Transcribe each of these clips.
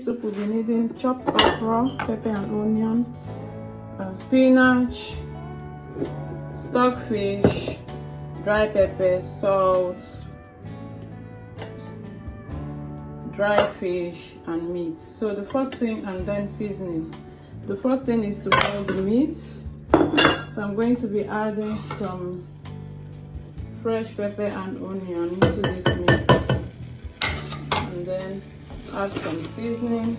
soup, we'll be needing chopped okra, pepper and onion, spinach, stockfish, dry pepper, salt, dry fish and meat. So the first thing, and then seasoning. The first thing is to boil the meat. So I'm going to be adding some fresh pepper and onion into this meat, and then add some seasoning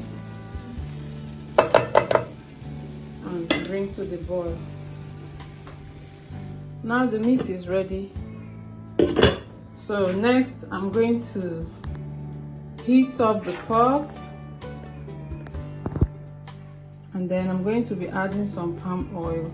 and bring to the boil. Now the meat is ready. So next I'm going to heat up the pot, and then I'm going to be adding some palm oil.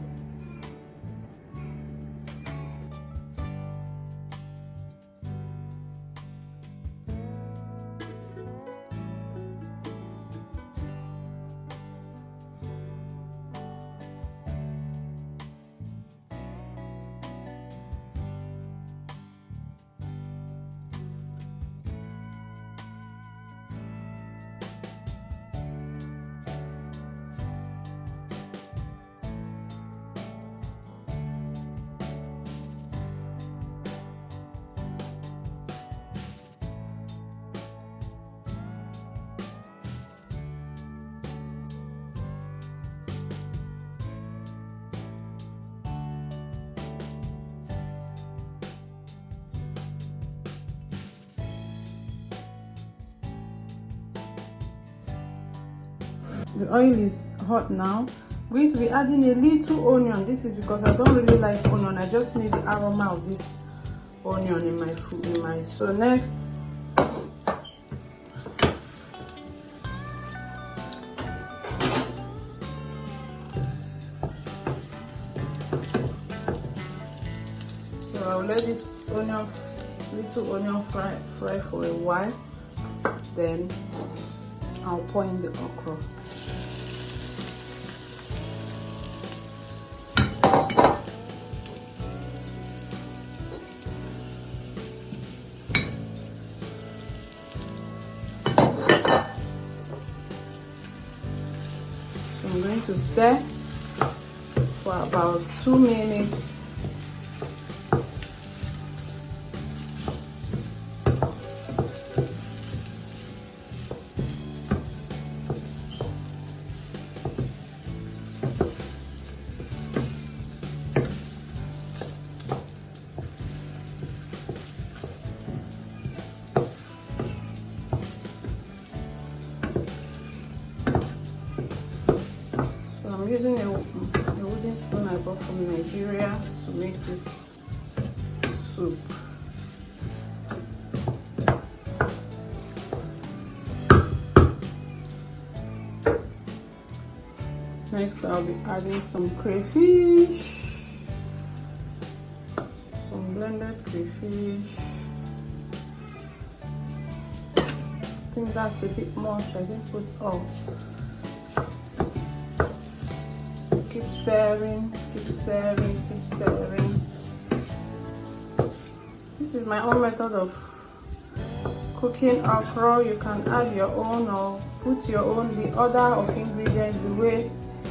The oil is hot now. I'm going to be adding a little onion. This is because I don't really like onion. I just need the aroma of this onion in my food. So next, so I'll let this little onion fry for a while. Then I'll pour in the okra. I'm going to stir for about 2 minutes. I'm using a wooden spoon I bought from Nigeria to make this soup. Next, I'll be adding some crayfish, some blended crayfish. I think that's a bit much. I didn't put all. Keep stirring, keep stirring, keep stirring. This is my own method of cooking okra. You can add your own or put your own, the order of ingredients the way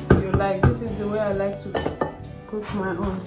you like. This is the way I like to cook my own.